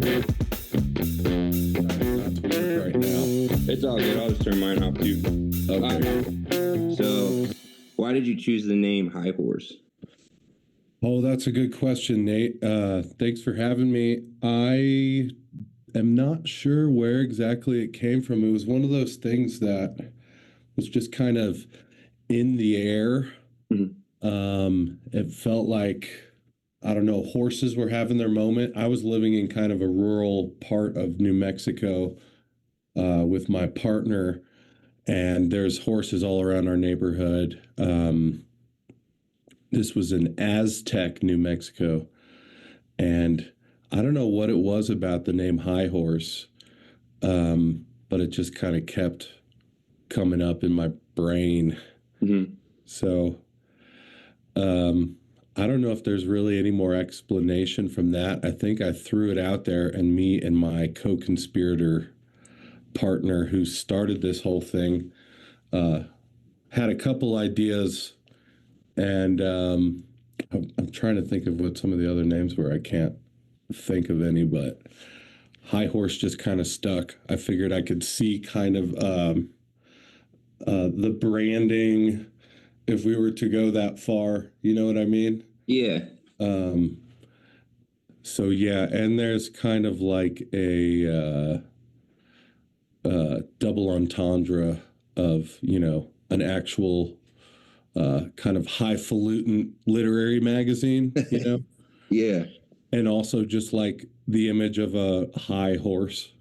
Not to work right now. It's all good. I'll just turn mine off too. Okay. So, why did you choose the name High Horse? Oh, that's a good question, Nate. Thanks for having me. I am not sure where exactly it came from. It was one of those things that was just kind of in the air. It felt like, I don't know, horses were having their moment. I was living in kind of a rural part of New Mexico with my partner, and there's horses all around our neighborhood. This was in Aztec, New Mexico, and I don't know what it was about the name High Horse, but it just kind of kept coming up in my brain. So I don't know if there's really any more explanation from that. I think I threw it out there, and me and my co-conspirator partner who started this whole thing had a couple ideas, and I'm trying to think of what some of the other names were. I can't think of any, but High Horse just kind of stuck. I figured I could see kind of the branding if we were to go that far. You know what I mean? Yeah. So yeah, and there's kind of like a double entendre of, you know, an actual kind of highfalutin literary magazine, you know, Yeah. and also just like the image of a high horse.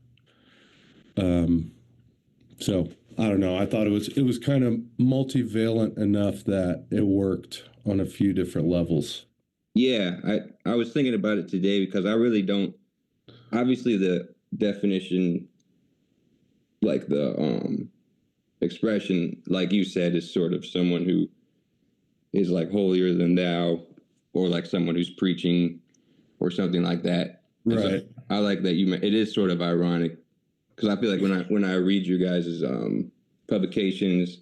So I don't know. I thought it was kind of multivalent enough that it worked on a few different levels. Yeah. I was thinking about it today because I really don't. Obviously, the definition, like the expression, like you said, is sort of someone who is like holier than thou, or like someone who's preaching, or something like that. Right. So I like that you. It is sort of ironic because I feel like when I read you guys' publications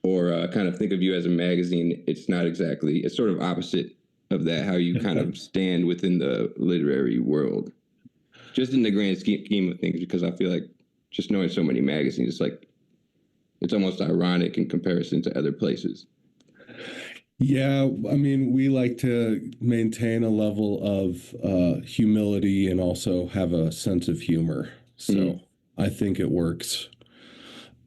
or kind of think of you as a magazine, it's not exactly. It's sort of opposite of that. How you kind of stand within the literary world, just in the grand scheme of things. Because I feel like just knowing so many magazines, it's like it's almost ironic in comparison to other places. Yeah, I mean, we like to maintain a level of humility and also have a sense of humor. So I think it works.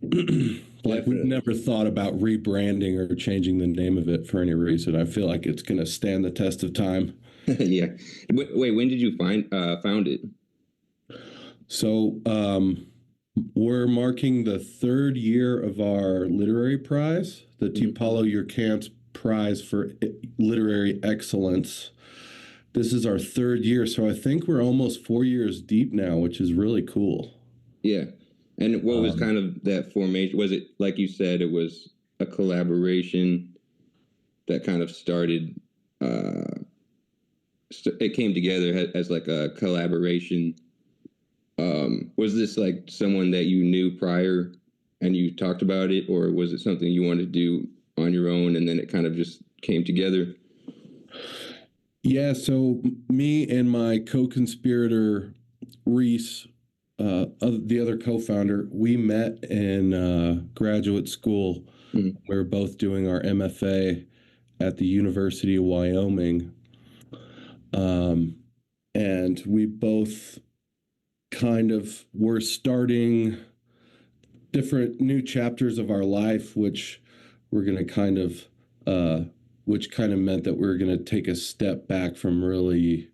Like we've never thought about rebranding or changing the name of it for any reason. I feel like it's going to stand the test of time. Yeah. Wait, when did you found it? So we're marking the third year of our literary prize, the Tipalo Yerkants Prize for Literary Excellence. This is our third year, so I think we're almost 4 years deep now, which is really cool. Yeah. And what was kind of that formation? Was it, like you said, it was a collaboration that kind of started, it came together as like a collaboration. Was this like someone that you knew prior and you talked about it, or was it something you wanted to do on your own and then it kind of just came together? Yeah, so me and my co-conspirator Reese, the other co-founder, we met in graduate school. We were both doing our MFA at the University of Wyoming, and we both kind of were starting different new chapters of our life, which we're going to kind of which kind of meant that we were going to take a step back from really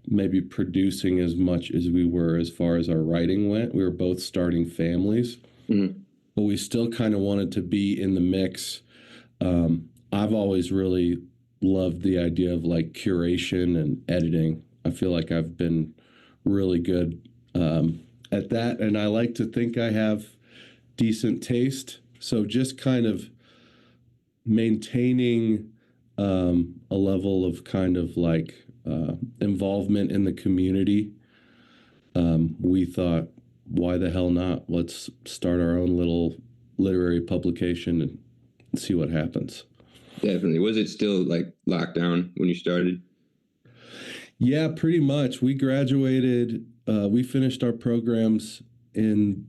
maybe producing as much as we were as far as our writing went. We were both starting families, but we still kind of wanted to be in the mix. I've always really loved the idea of like curation and editing. I feel like I've been really good at that, and I like to think I have decent taste. So just kind of maintaining a level of kind of like involvement in the community. We thought, why the hell not? Let's start our own little literary publication and see what happens. Definitely. Was it still like lockdown when you started? Yeah, pretty much. We graduated, we finished our programs in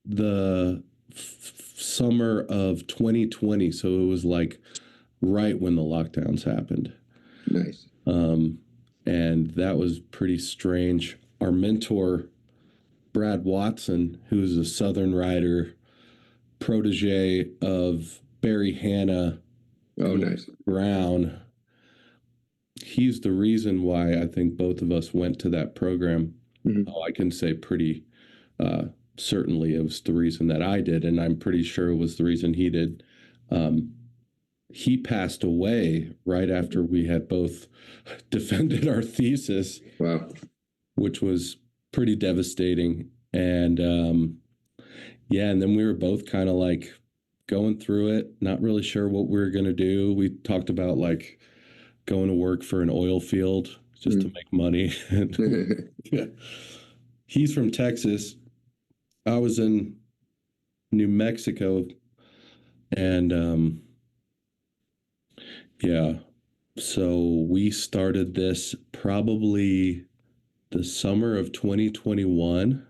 the summer of 2020. So it was like right when the lockdowns happened. Nice. Um, and that was pretty strange. Our mentor, Brad Watson, who's a Southern writer, protege of Barry Hanna, Oh, nice. Brown, he's the reason why I think both of us went to that program. Mhm. Oh, I can say pretty uh, certainly it was the reason that I did, and I'm pretty sure it was the reason he did. Um, he passed away right after we had both defended our thesis, Wow. which was pretty devastating. And yeah, and then we were both kind of like going through it, not really sure what we were going to do. We talked about like going to work for an oil field just to make money. Yeah. He's from Texas. I was in New Mexico, and yeah, so we started this probably the summer of 2021,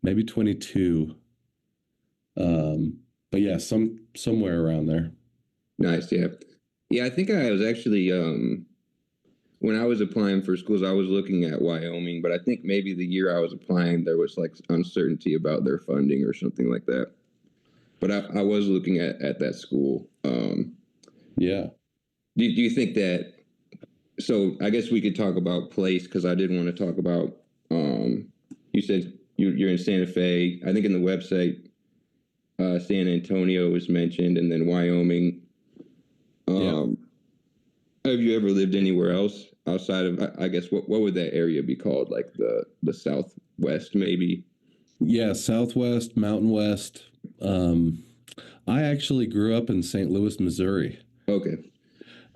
maybe 22. But yeah, somewhere around there. Nice. Yeah. Yeah. I think I was actually, when I was applying for schools, I was looking at Wyoming, but I think maybe the year I was applying, there was like uncertainty about their funding or something like that. But I was looking at that school. Yeah. Do you think that? So I guess we could talk about place because I did want to talk about. You said you're in Santa Fe. I think in the website, San Antonio was mentioned, and then Wyoming. Yeah. Um, have you ever lived anywhere else outside of? I guess what would that area be called? Like the Southwest, maybe. Yeah. Southwest, Mountain West. Um, I actually grew up in St. Louis, Missouri. Okay.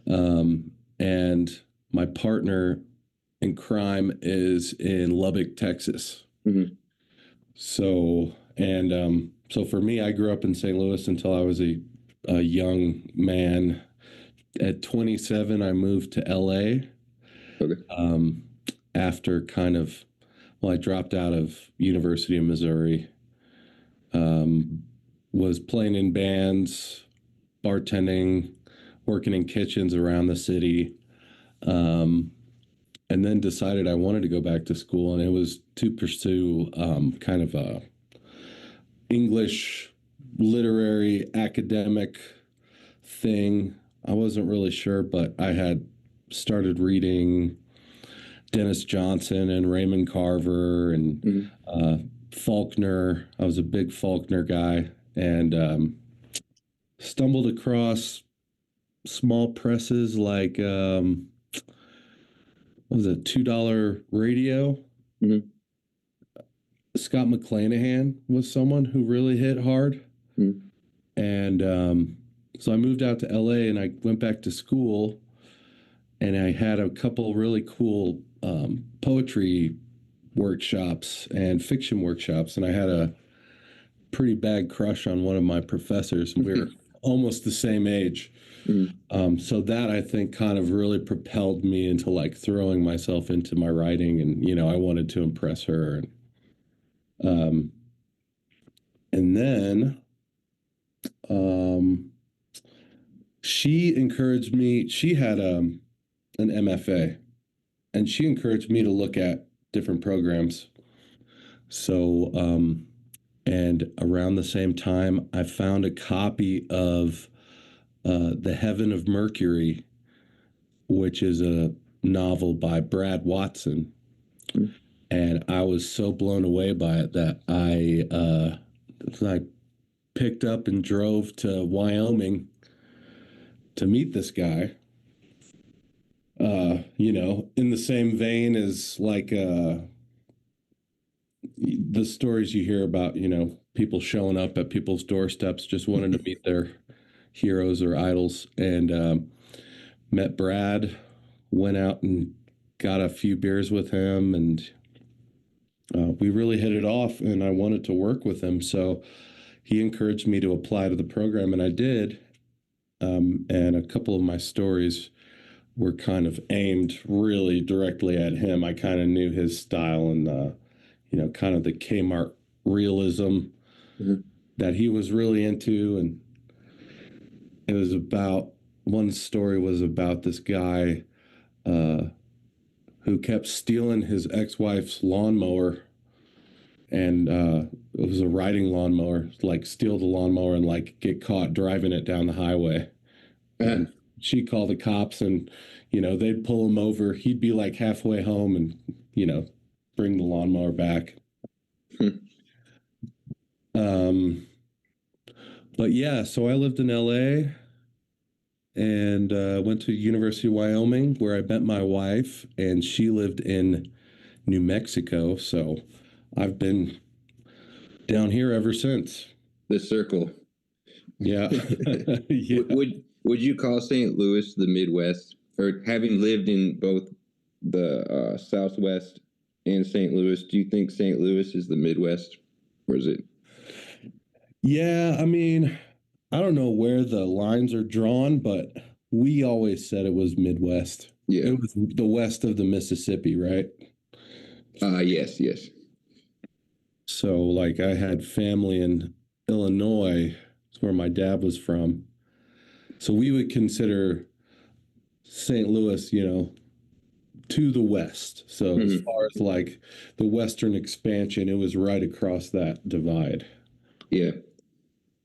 And my partner in crime is in Lubbock, Texas. Mm-hmm. So for me, I grew up in St. Louis until I was a young man. At 27, I moved to LA. Okay. After kind of, well, I dropped out of University of Missouri. Um, was playing in bands, bartending, working in kitchens around the city. Um, and then decided I wanted to go back to school, and it was to pursue kind of a English literary academic thing. I wasn't really sure, but I had started reading Dennis Johnson and Raymond Carver and Mm-hmm. Faulkner. I was a big Faulkner guy, and stumbled across small presses like what was it, $2 radio. Mm-hmm. Scott McClanahan was someone who really hit hard. Mm-hmm. And so I moved out to LA and I went back to school, and I had a couple really cool poetry workshops and fiction workshops. And I had a pretty bad crush on one of my professors. We were almost the same age. Mm-hmm. So that I think kind of really propelled me into like throwing myself into my writing. And, I wanted to impress her. Um, and then she encouraged me. She had an MFA, and she encouraged me to look at different programs. So, and around the same time, I found a copy of The Heaven of Mercury, which is a novel by Brad Watson. And I was so blown away by it that I picked up and drove to Wyoming to meet this guy. In the same vein as like the stories you hear about, people showing up at people's doorsteps just wanting to meet their heroes or idols. And met Brad, went out and got a few beers with him, and we really hit it off, and I wanted to work with him. So he encouraged me to apply to the program, and I did. And a couple of my stories were kind of aimed really directly at him. I kind of knew his style and kind of the Kmart realism Mhm. that he was really into. And it was about one story was about this guy uh, who kept stealing his ex-wife's lawnmower, and it was a riding lawnmower, like steal the lawnmower and like get caught driving it down the highway. Uh, And she called the cops, and they'd pull him over. He'd be like halfway home, and you know bring the lawnmower back. um but yeah, so I lived in LA and went to University of Wyoming, where I met my wife, and she lived in New Mexico. So I've been down here ever since. the circle. Yeah. Would, Yeah. would would you call St. Louis the Midwest, or having lived in both the Southwest and St. Louis? Do you think St. Louis is the Midwest, or is it? Yeah, I mean, I don't know where the lines are drawn, but we always said it was Midwest. Yeah. It was the west of the Mississippi, right? Yes, yes. So, like, I had family in Illinois, it's where my dad was from. So we would consider St. Louis, to the west. So as Mhm. far as like the western expansion, it was right across that divide. Yeah.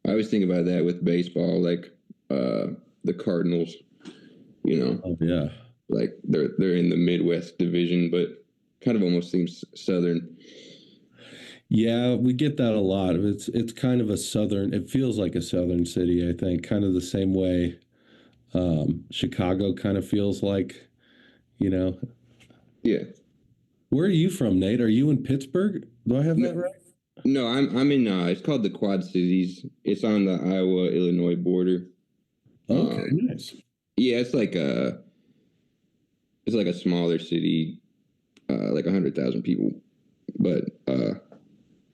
I always think about that with baseball, like the Cardinals. You know, Oh yeah. like they're in the Midwest division, but kind of almost seems Southern. Yeah, we get that a lot. It's kind of a southern, it feels like a southern city, I think, kind of the same way Chicago kind of feels like, you know. Yeah. Where are you from, Nate? Are you in Pittsburgh? Do I have No, that right? no, I'm in. It's called the Quad Cities. It's on the Iowa Illinois border. Okay, Um, nice. yeah, it's like a smaller city, like 100,000 people, but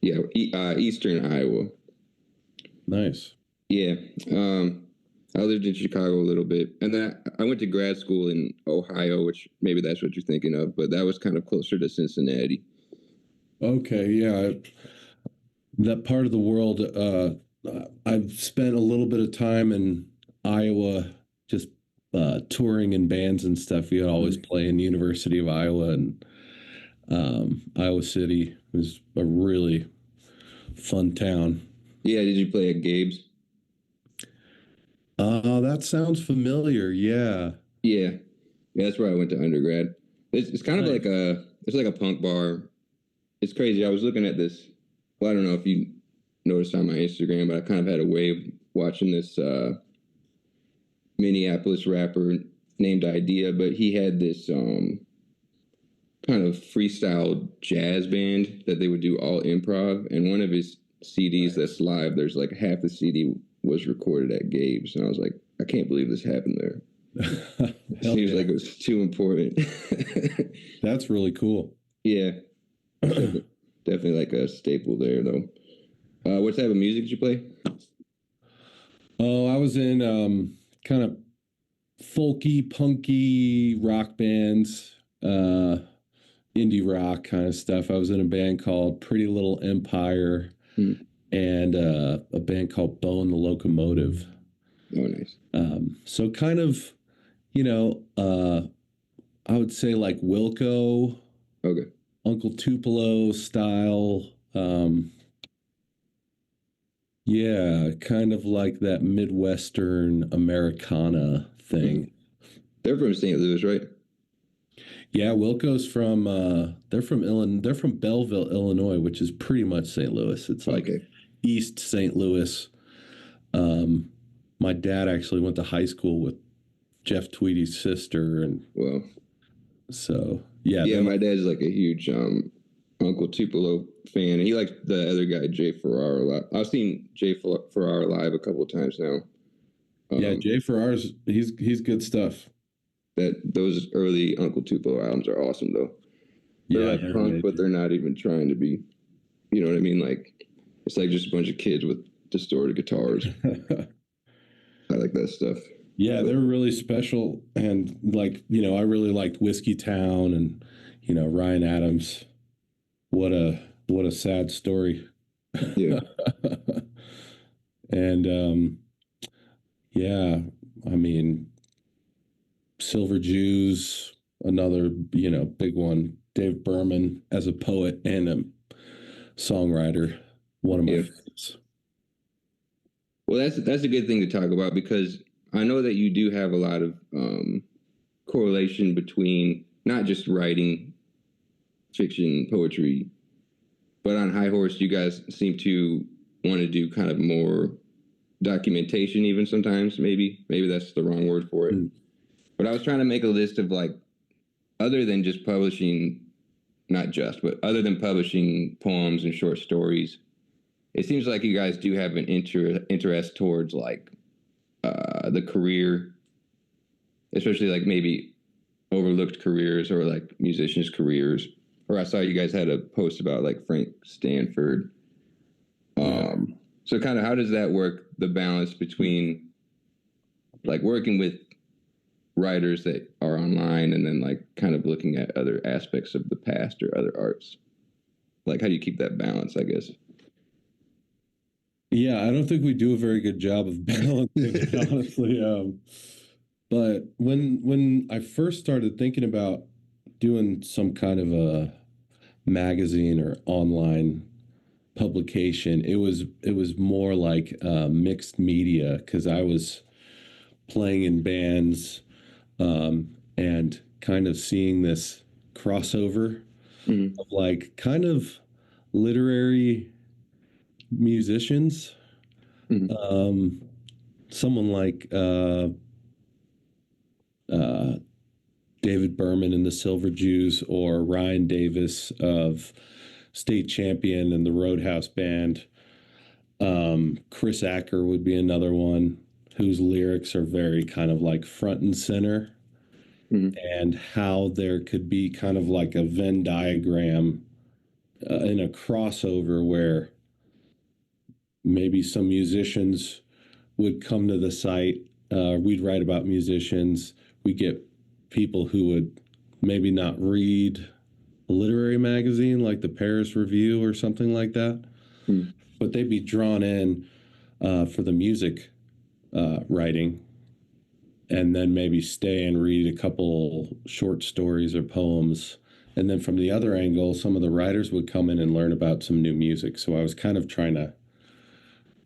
yeah, Eastern Iowa. Nice. Yeah. I lived in Chicago a little bit, and then I went to grad school in Ohio, which maybe that's what you're thinking of, but that was kind of closer to Cincinnati. Okay, yeah. That part of the world, I've spent a little bit of time in Iowa, just touring in bands and stuff. We always Mhm. play in University of Iowa, and Iowa City was a really fun town. Yeah, did you play at Gabe's? That sounds familiar. Yeah. Yeah, yeah, that's where I went to undergrad. It's kind of like Nice. it's like a punk bar. It's crazy. I was looking at this. Well, I don't know if you noticed on my Instagram, but I kind of had a wave watching this Minneapolis rapper named Idea, but he had this kind of freestyle jazz band that they would do all improv. And one of his CDs that's live, there's like half the CD was recorded at Gabe's, and I was like, I can't believe this happened there. It Hell seems yeah. like it was too important. That's really cool. Yeah, definitely like a staple there though. What type of music did you play? Oh, I was in kind of folky, punky rock bands, indie rock kind of stuff. I was in a band called Pretty Little Empire Hmm. and a band called Bone the Locomotive. Oh, nice. So kind of, you know, I would say like Wilco, Okay. Uncle Tupelo style. Yeah, kind of like that Midwestern Americana Hmm. thing. They're from St. Louis, right? Yeah, Wilco's from they're from Illinois, they're from Belleville, Illinois, which is pretty much St. Louis. It's like Okay. East St. Louis. Um, my dad actually went to high school with Jeff Tweedy's sister, and Well, so yeah, yeah, they're my like, dad's like a huge Uncle Tupelo fan. He likes the other guy, Jay Farrar, a lot. I've seen Jay Farrar live a couple of times now. yeah, Um, Jay Farrar's he's good stuff. that those early Uncle Tupelo albums are awesome though. They're Yeah, like they're punk, but amazing. they're not even trying to be. You know what I mean? Like it's like just a bunch of kids with distorted guitars. I like that stuff. Yeah, But they were really special, and like I really liked Whiskey Town, and Ryan Adams. What a sad story. yeah, And yeah, I mean, Silver Jews, another big one. Dave Berman as a poet and a songwriter, one of my yeah. favorites. Well, that's a good thing to talk about because I know that you do have a lot of correlation between not just writing fiction, poetry, but on High Horse, you guys seem to want to do kind of more documentation, even sometimes. Maybe that's the wrong word for it. Mm. But I was trying to make a list of like other than just publishing, not just, but other than publishing poems and short stories, it seems like you guys do have an interest towards like the career, especially like maybe overlooked careers or like musicians' careers. Or I saw you guys had a post about like Frank Stanford. Yeah. So kind of how does that work? The balance between like working with writers that are online and then like kind of looking at other aspects of the past or other arts. Like how do you keep that balance, I guess? Yeah, I don't think we do a very good job of balancing it, honestly. But when I first started thinking about doing some kind of a magazine or online publication, it was more like mixed media because I was playing in bands and kind of seeing this crossover Mm-hmm. of like kind of literary musicians. Mm-hmm. Um, Someone like uh, David Berman and the Silver Jews, or Ryan Davis of State Champion and the Roadhouse Band. Chris Acker would be another one whose lyrics are very kind of like front and center, Mm-hmm. and how there could be kind of like a Venn diagram in a crossover where maybe some musicians would come to the site. We'd write about musicians. We get people who would maybe not read a literary magazine like the Paris Review or something like that, Mm-hmm. but they'd be drawn in for the music writing, and then maybe stay and read a couple short stories or poems. And then from the other angle, some of the writers would come in and learn about some new music. So I was kind of trying to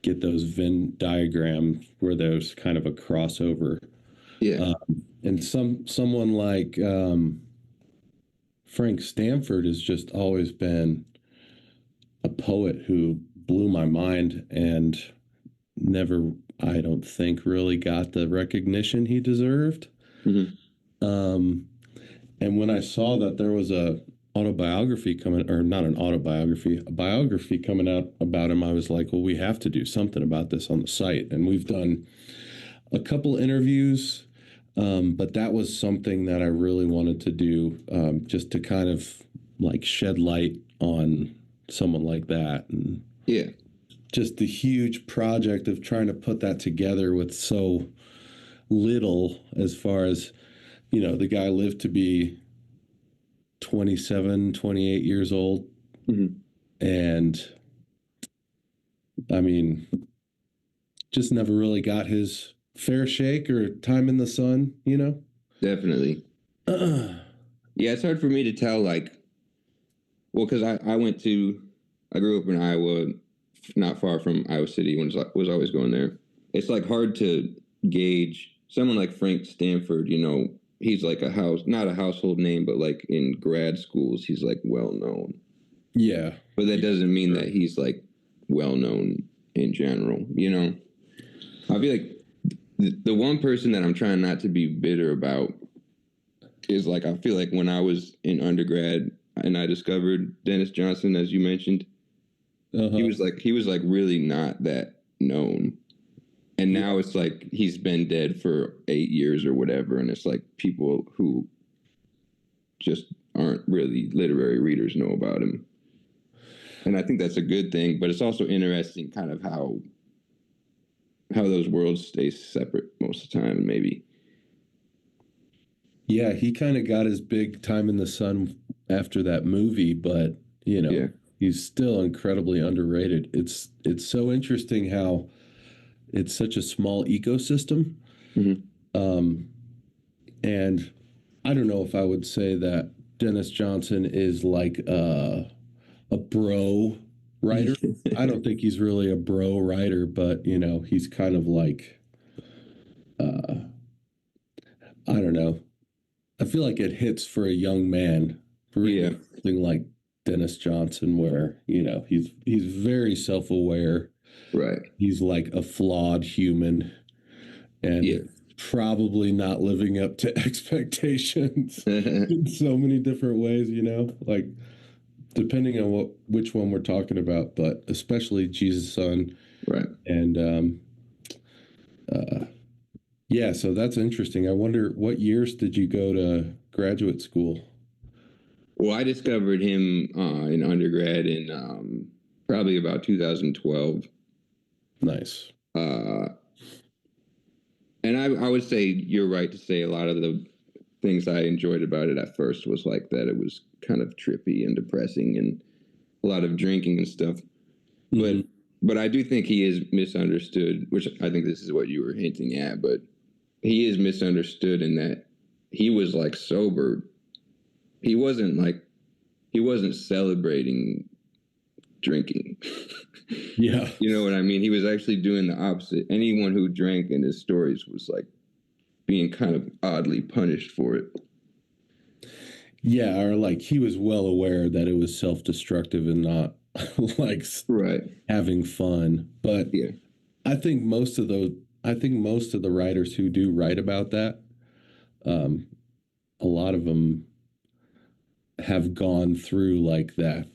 get those Venn diagrams where there's kind of a crossover. Yeah. And someone like Frank Stanford has just always been a poet who blew my mind and never, I don't think, really got the recognition he deserved. Mm-hmm. Um, and when I saw that there was a autobiography coming, or not an autobiography, a biography coming out about him, I was like, well, we have to do something about this on the site. And we've done a couple interviews, but that was something that I really wanted to do, just to kind of like shed light on someone like that. And Yeah. just the huge project of trying to put that together with so little, as far as, the guy lived to be 27, 28 years old. Mm-hmm. And I mean, just never really got his fair shake or time in the sun. Definitely. Yeah, it's hard for me to tell like well, because I grew up in Iowa, not far from Iowa City. Was always going there. It's like hard to gauge someone like Frank Stanford. He's like not a household name, but like in grad schools, he's like well known. Yeah. But that doesn't mean that he's like well known in general. I feel like the one person that I'm trying not to be bitter about is like I feel like when I was in undergrad and I discovered Dennis Johnson, as you mentioned, he Uh-huh. was like really not that known. And now it's like he's been dead for 8 years or whatever, and it's like people who just aren't really literary readers know about him. And I think that's a good thing, but it's also interesting kind of how how those worlds stay separate most of the time, maybe. Yeah, he kind of got his big time in the sun after that movie, but Yeah. he's still incredibly underrated. It's so interesting how it's such a small ecosystem. Hmm. Um, and I don't know if I would say that Dennis Johnson is like a bro writer. I don't think he's really a bro writer, but he's kind of like uh, I don't know. I feel like it hits for a young man Yeah. reading something like Dennis Johnson, where he's very self aware. Right. He's like a flawed human, Yeah. and probably not living up to expectations in so many different ways. Like depending on which one we're talking about, but especially Jesus' Son, Right. and uh, yeah. So that's interesting. I wonder what years did you go to graduate school? Well, I discovered him in undergrad in probably about 2012. Nice. Uh, and I would say you're right to say a lot of the things I enjoyed about it at first was like that it was kind of trippy and depressing and a lot of drinking and stuff. But Mm-hmm. but I do think he is misunderstood, which I think this is what you were hinting at. But he is misunderstood in that he was like sober. He wasn't like he wasn't celebrating drinking. Yeah. You know what I mean? He was actually doing the opposite. Anyone who drank in his stories was like being kind of oddly punished for it. Yeah, or like he was well aware that it was self-destructive and not like Right. having fun. But Yeah. I think most of the writers who do write about that, um, a lot of them have gone through like that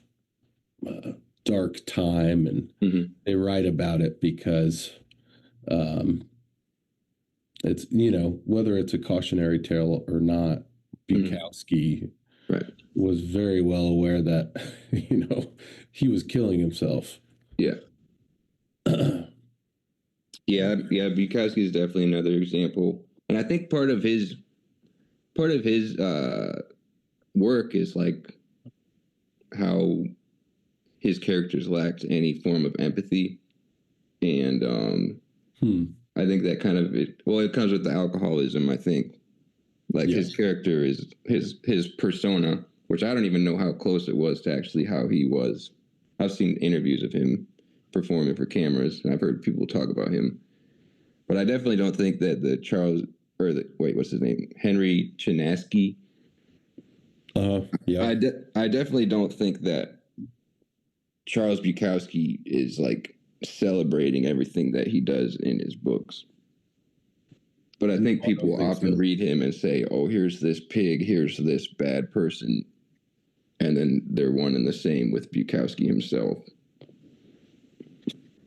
uh, dark time, and Mm-hmm. they write about it because um, it's whether it's a cautionary tale or not. Mm-hmm. Bukowski Right. was very well aware that he was killing himself. Yeah. Yeah. Yeah. Bukowski is definitely another example, and I think part of his work is like how his characters lacked any form of empathy, and Hmm. I think that kind of it comes with the alcoholism. I think like his Yes. character is his persona, which I don't even know how close it was to actually how he was. I've seen interviews of him performing for cameras, and I've heard people talk about him, but I definitely don't think that the Charles or the wait, what's his name, Henry Chinaski. Yeah. I definitely don't think that Charles Bukowski is like celebrating everything that he does in his books. But I No, think I don't people think often so. read him and say, "Oh, here's this pig, here's this bad person," and then they're one and the same with Bukowski himself.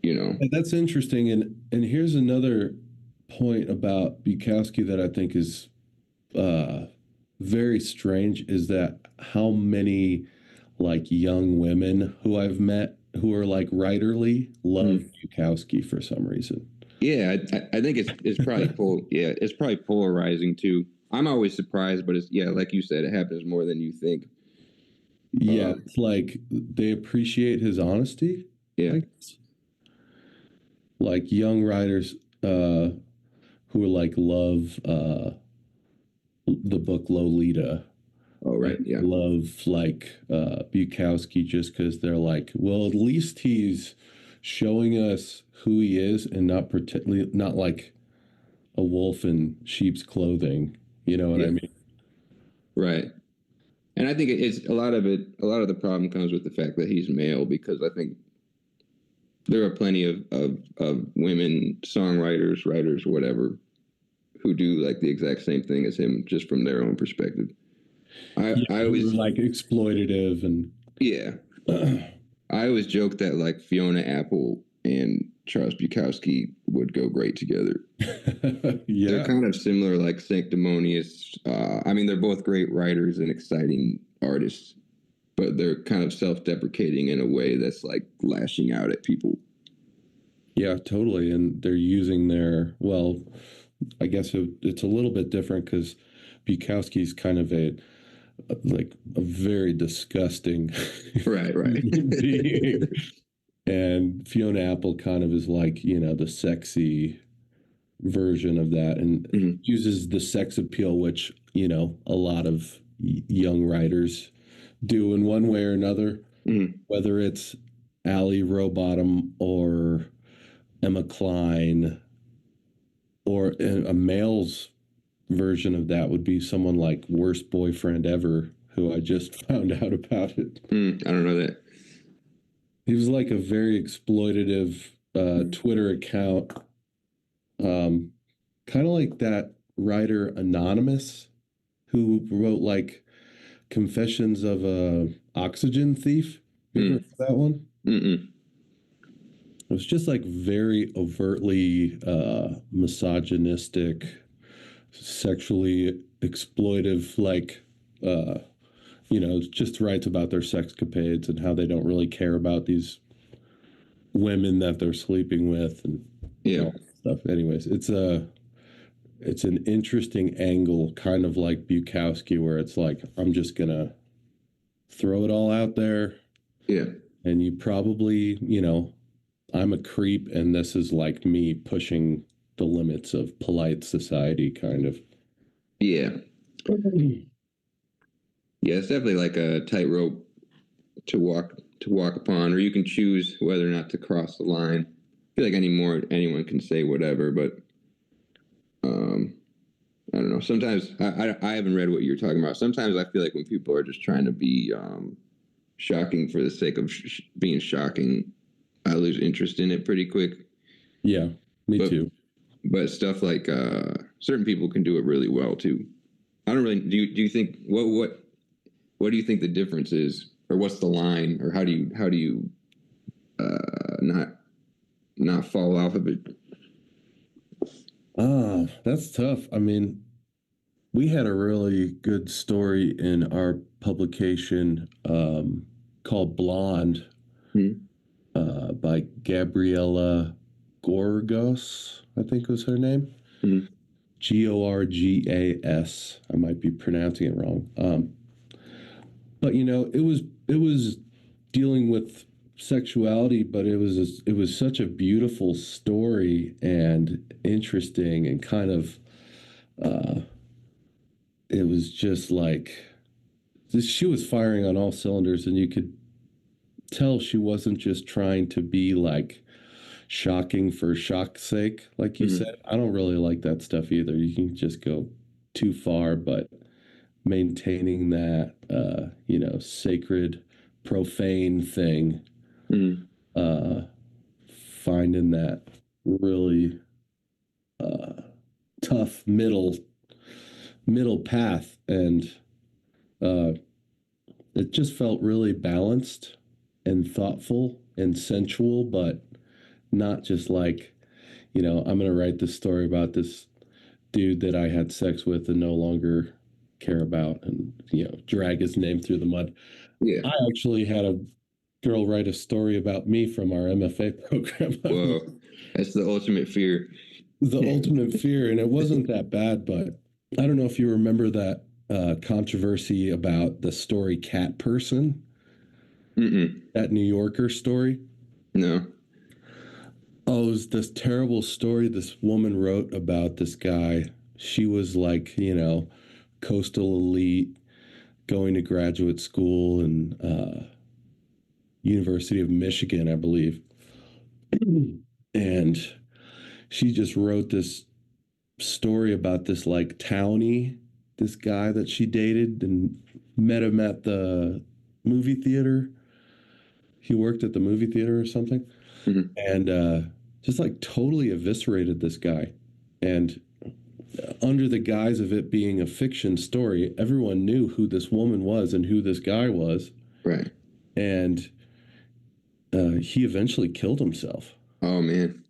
You know? And that's interesting. And here's another point about Bukowski that I think is uh, very strange is that how many like young women who I've met who are like writerly love Mm. Bukowski for some reason. Yeah, I think it's probably yeah, it's probably polarizing too. I'm always surprised, but it's yeah, like you said, it happens more than you think. Yeah, Um, it's like they appreciate his honesty, yeah. I guess. Like young writers who are like love the book Lolita Oh right. and Yeah. love like Bukowski just because they're like, well, at least he's showing us who he is and not like a wolf in sheep's clothing. You know what I Yeah. mean? Right. And I think it's a lot of it. A lot of the problem comes with the fact that he's male, because I think there are plenty of women songwriters, writers, whatever, who do like the exact same thing as him, just from their own perspective. Yeah, I who are always like exploitative and yeah, I always joke that like Fiona Apple and Charles Bukowski would go great together. They're yeah. kind of similar, like sanctimonious. I mean, they're both great writers and exciting artists, but they're kind of self-deprecating in a way that's like lashing out at people. Yeah, totally. And they're using their, well, I guess it's a little bit different because Bukowski's kind of like a very disgusting Right, right. human being. And Fiona Apple kind of is like, the sexy version of that and Mhm. uses the sex appeal, which, a lot of young writers do in one way or another, Mhm. whether it's Ali Rowbottom or Emma Klein, or a male's version of that would be someone like Worst Boyfriend Ever, who I just found out about it. I don't know that. He was like a very exploitative Twitter account, kind of like that writer Anonymous, who wrote like Confessions of a Oxygen Thief. You ever heard Mm. of that one? Mm-mm. It was just like very overtly misogynistic, sexually exploitive, like, uh, just writes about their sexcapades and how they don't really care about these women that they're sleeping with and Yeah. all that stuff. Anyways, it's an interesting angle, kind of like Bukowski, where it's like, I'm just gonna throw it all out there, Yeah. and you probably, I'm a creep, and this is like me pushing the limits of polite society, kind of. Yeah. Yeah, it's definitely like a tightrope to walk upon, or you can choose whether or not to cross the line. I feel like anyone can say whatever, but um, I don't know. Sometimes I haven't read what you're talking about. Sometimes I feel like when people are just trying to be shocking for the sake of being shocking, I lose interest in it pretty quick. Yeah, me But too. but stuff like certain people can do it really well too. I don't really do you think what do you think the difference is, or what's the line, or how do you not fall off of it? That's tough. I mean, we had a really good story in our publication called Blonde Hmm. by Gabriella Gorgas, I think was her name. Hmm. Gorgas. I might be pronouncing it wrong. But it was dealing with sexuality, but it was such a beautiful story and interesting and kind of uh, it was just like she was firing on all cylinders, and you could tell she wasn't just trying to be like shocking for shock's sake, like you Hmm. said. I don't really like that stuff either. You can just go too far, but maintaining that sacred profane thing, Hmm. uh finding that really uh tough middle path, and uh it just felt really balanced and thoughtful and sensual, but not just like, I'm going to write this story about this dude that I had sex with and no longer care about, and, drag his name through the mud. Yeah. I actually had a girl write a story about me from our MFA program. Whoa, that's the ultimate fear. The ultimate fear, and it wasn't that bad, but I don't know if you remember that controversy about the story Cat Person, Mm-mm. that New Yorker story. No. Oh, it was this terrible story this woman wrote about this guy. She was like, coastal elite, going to graduate school and University of Michigan, I believe. And she just wrote this story about this like townie, this guy that she dated and met him at the movie theater. He worked at the movie theater or something, Hmm. and just like totally eviscerated this guy. And under the guise of it being a fiction story, everyone knew who this woman was and who this guy was. Right. And he eventually killed himself. Oh man.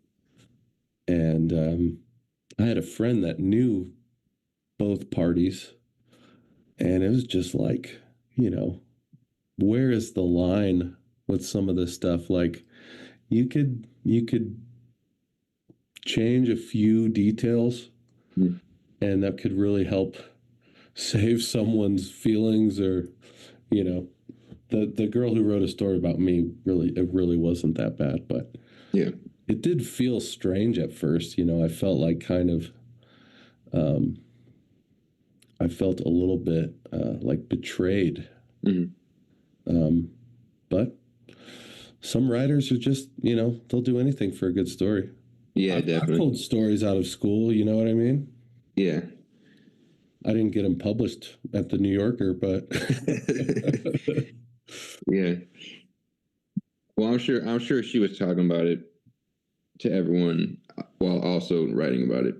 And I had a friend that knew both parties, and it was just like, you know, where is the line with some of this stuff? Like, you could change a few details, Mm. and that could really help save someone's feelings, or you know, the girl who wrote a story about me, really, it really wasn't that bad, but Yeah. it did feel strange at first. I felt like kind of um I felt a little bit like betrayed. Hmm. um but some writers are just, they'll do anything for a good story. Yeah, I've definitely. told stories out of school, you know what I mean? Yeah. I didn't get them published at the New Yorker, but Yeah. Well, I'm sure she was talking about it to everyone while also writing about it.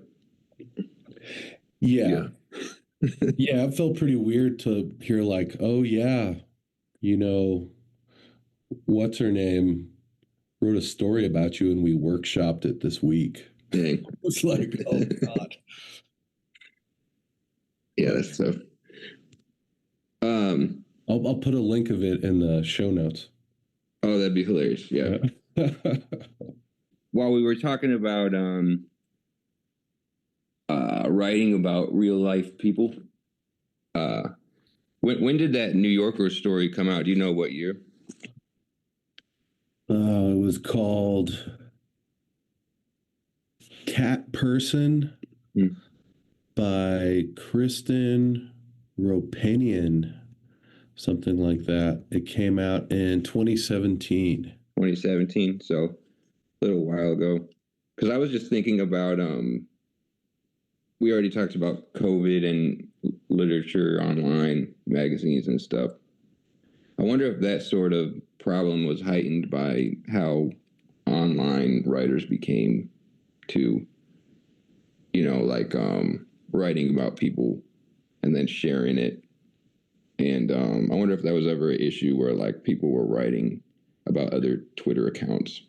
yeah. Yeah. Yeah, it felt pretty weird to hear like, oh yeah, you know, what's her name wrote a story about you and we workshopped it this week. Dang. It's like, oh God. Yeah, But that's tough. Um. I'll put a link of it in the show notes. Oh, that'd be hilarious. Yeah. While we were talking about writing about real life people, uh, when did that New Yorker story come out? Do you know what year? It was called Cat Person Hmm. by Kristen Ropenian, something like that. It came out in 2017. 2017. So a little while ago. Because I was just thinking about we already talked about COVID and literature online magazines and stuff. I wonder if that sort of problem was heightened by how online writers became to, like writing about people and then sharing it. And I wonder if that was ever an issue where like people were writing about other Twitter accounts.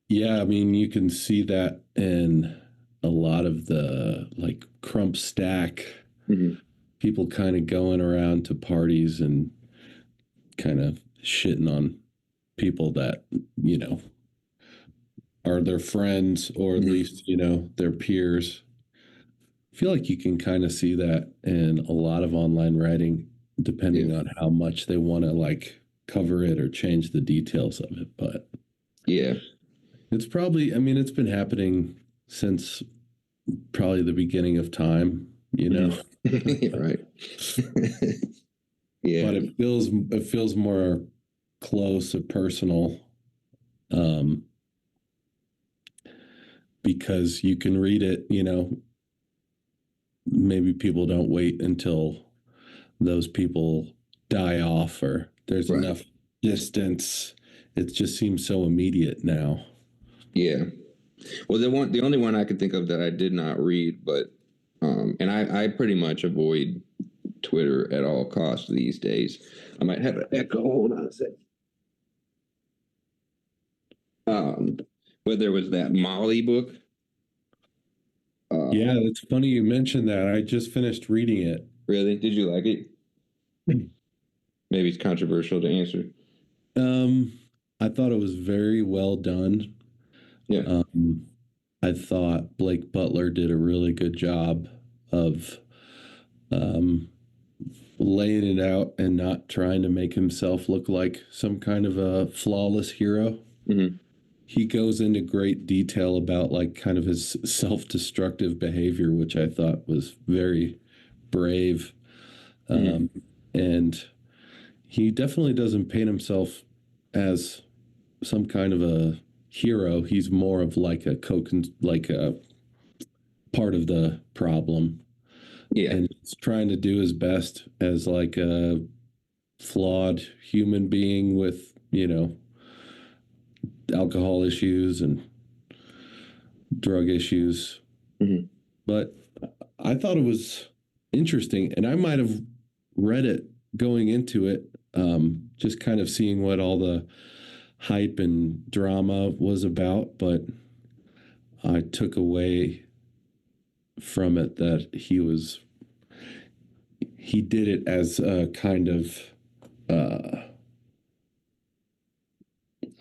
Yeah, I mean, you can see that in a lot of the like Crump Stack, Mm-hmm. people kind of going around to parties and kind of shitting on people that, you know, are their friends, or at Mm-hmm. least, their peers. I feel like you can kind of see that in a lot of online writing, Yeah. depending on how much they want to like cover it or change the details of it. But Yeah. it's probably, I mean, it's been happening since probably the beginning of time, you know. Mm-hmm. Right. Yeah. But it feels more close and personal, um, because you can read it, maybe people don't wait until those people die off or there's Right. enough distance. It just seems so immediate now. Yeah. Well, the only one I could think of that I did not read, but and I pretty much avoid Twitter at all costs these days. I might have an echo. Hold on a second. Um, but there was that Molly book. Yeah, Uh, it's funny you mentioned that. I just finished reading it. really? Did you like it? Maybe it's controversial to answer. Um, I thought it was very well done. Yeah. Um, I thought Blake Butler did a really good job of um, laying it out and not trying to make himself look like some kind of a flawless hero. Mm-hmm. He goes into great detail about like kind of his self-destructive behavior, which I thought was very brave. Mm-hmm. Um, and he definitely doesn't paint himself as some kind of a hero. He's more of like like a part of the problem, Yeah. and he's trying to do his best as like a flawed human being with, alcohol issues and drug issues. Mm-hmm. But I thought it was interesting, and I might have read it going into it, just kind of seeing what all the hype and drama was about. But I took away from it that he did it as a kind of, I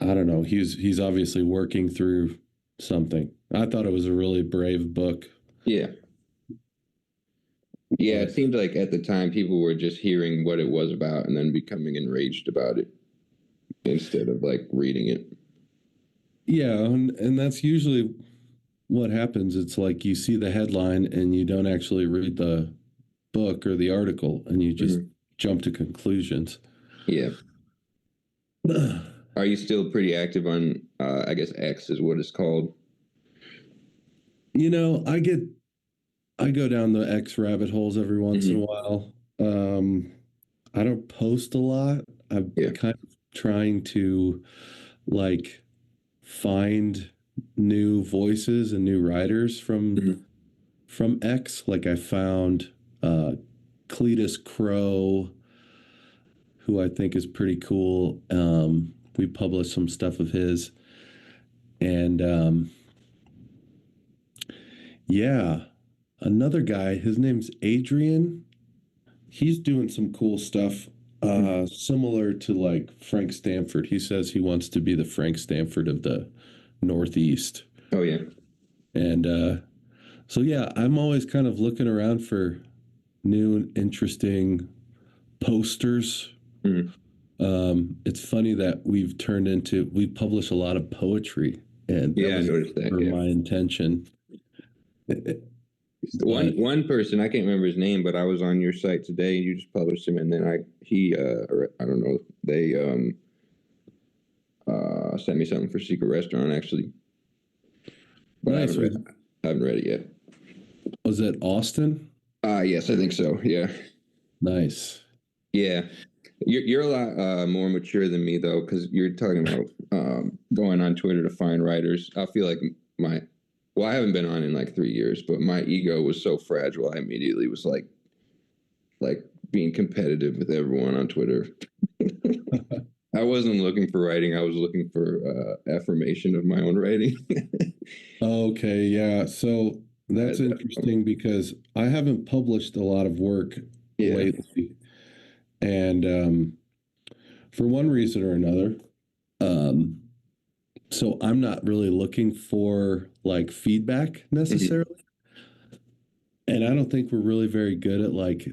don't know. He's obviously working through something. I thought it was a really brave book. Yeah. Yeah, it But seemed like at the time people were just hearing what it was about and then becoming enraged about it instead of like reading it. yeah, and that's usually what happens. It's like you see the headline and you don't actually read the book or the article and you just Mhm. jump to conclusions. Yeah. Are you still pretty active on, I guess X is what it's called? You know, I go down the X rabbit holes every once in a Hmm. while. I don't post a lot. I'm Yeah. kind of trying to like find new voices and new writers Hmm. from X. Like I found Cletus Crow, who I think is pretty cool. We published some stuff of his, and yeah, another guy. His name's Adrian. He's doing some cool stuff, similar to like Frank Stanford. He says he wants to be the Frank Stanford of the Northeast. Oh, yeah. And so, yeah, I'm always kind of looking around for new and interesting posters. Hmm. It's funny that we publish a lot of poetry, and that Yeah, I was noticed that. for Yeah. my intention. One But one person, I can't remember his name, but I was on your site today. You just published him, and then or I don't know, they sent me something for Secret Restaurant actually, but nice. I haven't read it yet. Was it Austin? Yes, I think so. Yeah, Nice. yeah. You're a lot more mature than me though, because you're talking about going on Twitter to find writers. I feel like I haven't been on in like 3 years, but my ego was so fragile. I immediately was like being competitive with everyone on Twitter. I wasn't looking for writing. I was looking for affirmation of my own writing. Okay, yeah. So that's Um, interesting because I haven't published a lot of work yeah. lately. And for one reason or another, um, so I'm not really looking for like feedback Mhm. necessarily. And I don't think we're really very good at like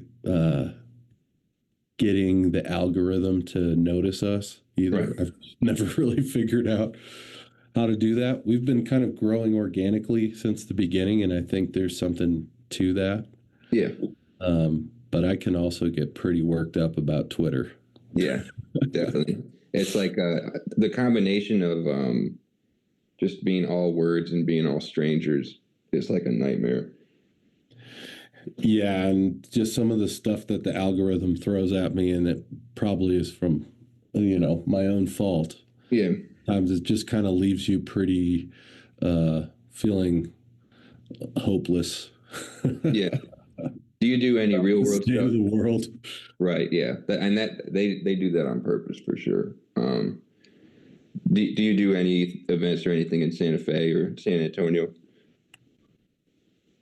getting the algorithm to notice us Right. either. I've never really figured out how to do that. We've been kind of growing organically since the beginning, and I think there's something to that. Yeah. But I can also get pretty worked up about Twitter. Yeah. Definitely. It's like the combination of just being all words and being all strangers is like a nightmare. Yeah, and just some of the stuff that the algorithm throws at me, and it probably is from, my own fault. Yeah. Times it just kind of leaves you pretty feeling hopeless. Yeah. Do you do any real The world state stuff? of the world. Right. Yeah. And that they do that on purpose for sure. Do you do any events or anything in Santa Fe or San Antonio?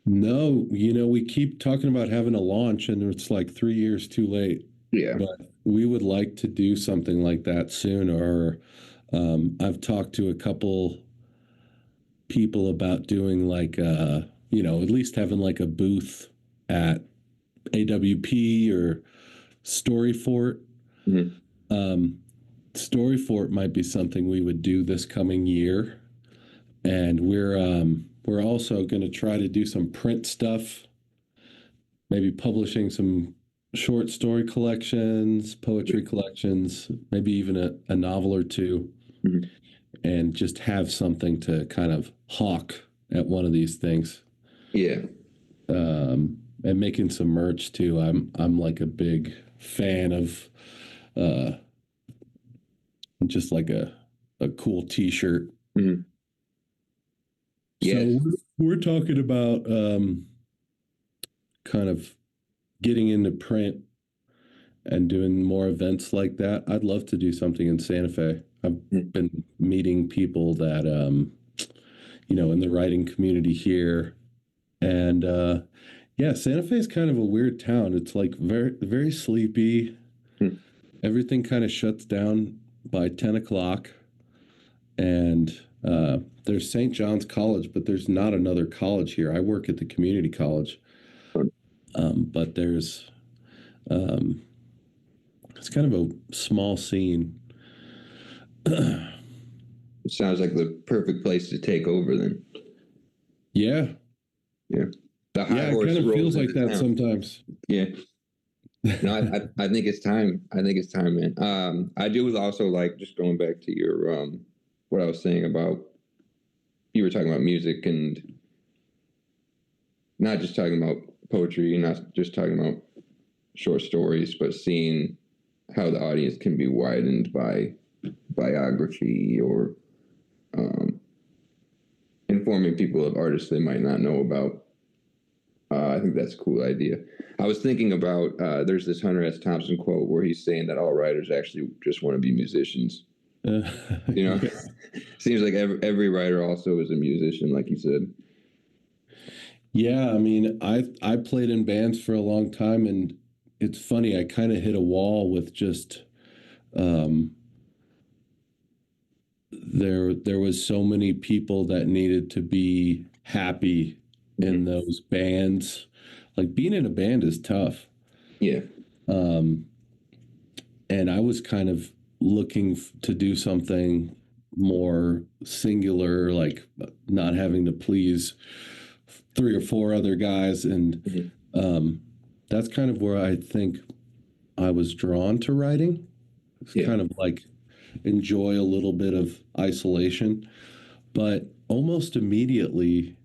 No, we keep talking about having a launch, and it's like 3 years too late. Yeah. But we would like to do something like that soon. Or I've talked to a couple people about doing like, at least having like a booth at AWP or Storyfort. Mhm. Um, Storyfort might be something we would do this coming year, and we're also going to try to do some print stuff, maybe publishing some short story collections, poetry collections, maybe even a novel or two, Mhm. and just have something to kind of hawk at one of these things. Yeah. And making some merch too. I'm like a big fan of uh, just like a cool T-shirt. Mhm. So Yes. we're talking about kind of getting into print and doing more events like that. I'd love to do something in Santa Fe. I've Mhm. been meeting people that in the writing community here, and yeah, Santa Fe is kind of a weird town. It's like very very sleepy. Everything kind of shuts down by 10 o'clock, and There's St. John's College, but there's not another college here. I work at the community college, but there's um, it's kind of a small scene. It sounds like the perfect place to take over then. Yeah, Yeah. The high yeah, it horse kind of rolls feels like into that town. sometimes. Yeah. No, I think it's time. I think it's time, man. I do also like, just going back to your what I was saying about, you were talking about music and not just talking about poetry, not just talking about short stories, but seeing how the audience can be widened by biography or informing people of artists they might not know about. I think that's a cool idea. I was thinking about, there's this Hunter S. Thompson quote where he's saying that all writers actually just want to be musicians. You know, seems like every writer also is a musician, like you said. Yeah, I mean, I played in bands for a long time, and it's funny. I kind of hit a wall with just um, there was so many people that needed to be happy in those bands. Like being in a band is tough. Yeah. Um, and I was kind of looking to do something more singular, like not having to please three or four other guys, and um, that's kind of where I think I was drawn to writing. It's Yeah. kind of like enjoy a little bit of isolation, but almost immediately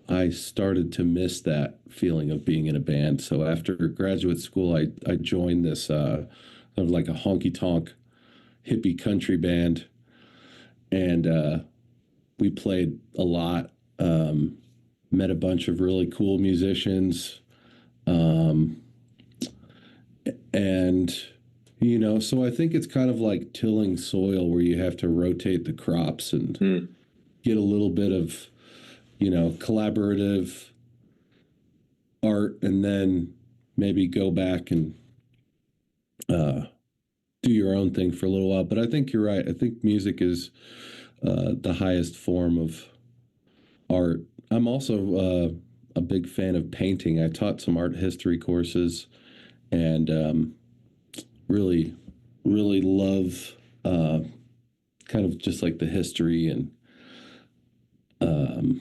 I started to miss that feeling of being in a band. So after graduate school, I joined this of like a honky tonk hippie country band, and we played a lot. Met a bunch of really cool musicians, um, and so I think it's kind of like tilling soil where you have to rotate the crops and get a little bit of collaborative art, and then maybe go back and uh, do your own thing for a little while. But I think you're right. I think music is the highest form of art. I'm also a big fan of painting. I taught some art history courses, and really, really love kind of just like the history and um,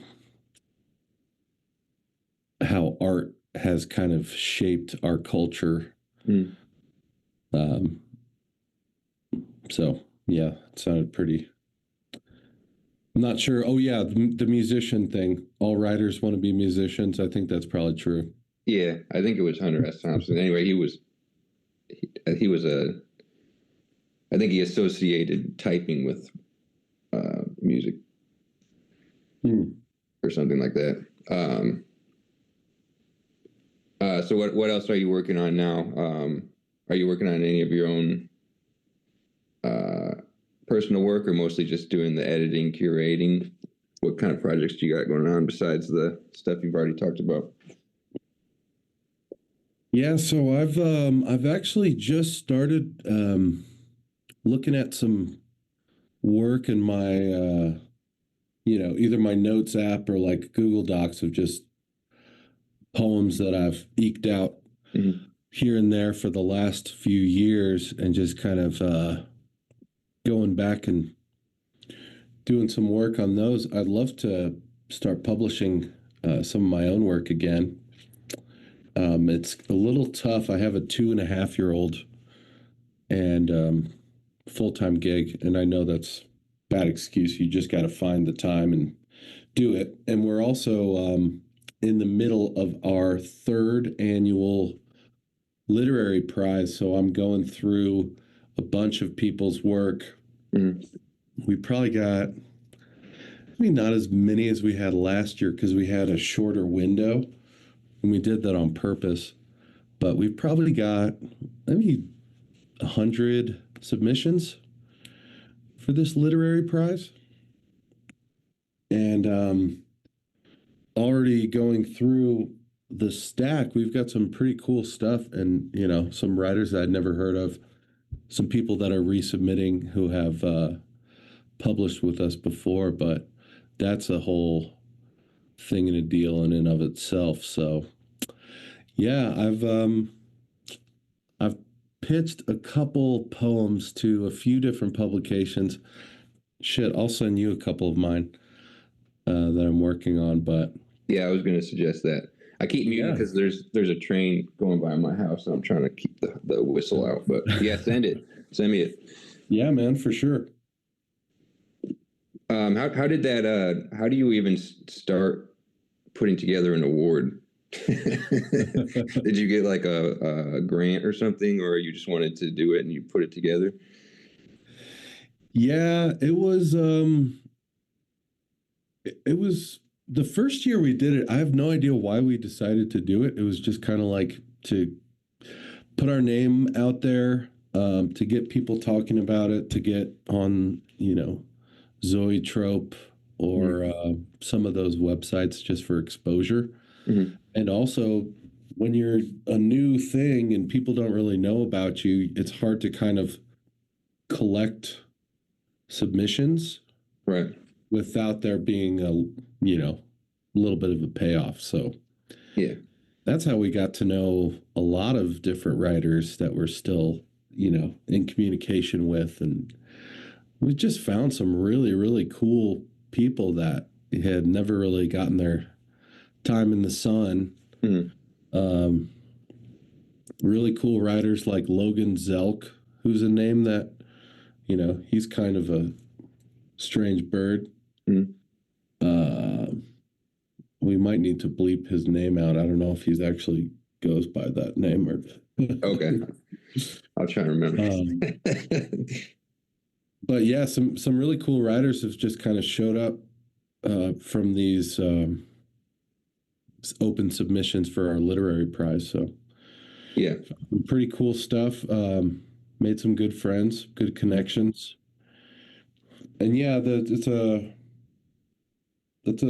how art has kind of shaped our culture. Um, so yeah, it sounded pretty. I'm not sure. Oh yeah, the musician thing. All writers want to be musicians. I think that's probably true. Yeah. I think it was Hunter S. Thompson. Anyway, he was a, I think he associated typing with music or something like that. So what else are you working on now? Are you working on any of your own personal work, or mostly just doing the editing, curating? What kind of projects do you got going on besides the stuff you've already talked about? Yeah, so I've actually just started looking at some work in my either my notes app or like Google Docs of just poems that I've eked out here and there for the last few years, and just kind of going back and doing some work on those. I'd love to start publishing some of my own work again. It's a little tough. I have a 2.5-year-old and full-time gig, and I know that's bad excuse. You just got to find the time and do it. And we're also in the middle of our third annual literary prize, so I'm going through a bunch of people's work. We probably got maybe not as many as we had last year because we had a shorter window, and we did that on purpose. But we've probably got maybe 100 submissions for this literary prize, and already going through the stack, we've got some pretty cool stuff, and some writers that I'd never heard of, some people that are resubmitting who have published with us before, but that's a whole thing and a deal in and of itself. So yeah, I've pitched a couple poems to a few different publications. Shit, I'll send you a couple of mine that I'm working on. But Yeah, I was going to suggest that. I keep muting yeah, because there's a train going by my house, and I'm trying to keep the whistle out. But yeah, send it. Send me it. yeah, man, for sure. How did that? How do you even start putting together an award? Did you get like a grant or something, or you just wanted to do it and you put it together? Yeah, it was the first year we did it. I have no idea why we decided to do it. It was just kind of like to put our name out there, to get people talking about it, to get on, Zoetrope or some of those websites just for exposure. Mm-hmm. And also, when you're a new thing and people don't really know about you, it's hard to kind of collect submissions Right. without there being a little bit of a payoff. So Yeah. that's how we got to know a lot of different writers that we're still, in communication with. And we just found some really, really cool people that had never really gotten their time in the sun. Mm-hmm. Um, really cool writers like Logan Zelk, who's a name that, he's kind of a strange bird. Mm-hmm. Uh, we might need to bleep his name out. I don't know if he's actually goes by that name or. Okay. I'll try to remember. But yeah, some really cool writers have just kind of showed up from these open submissions for our literary prize. So Yeah. pretty cool stuff. Made some good friends, good connections, and yeah, it's a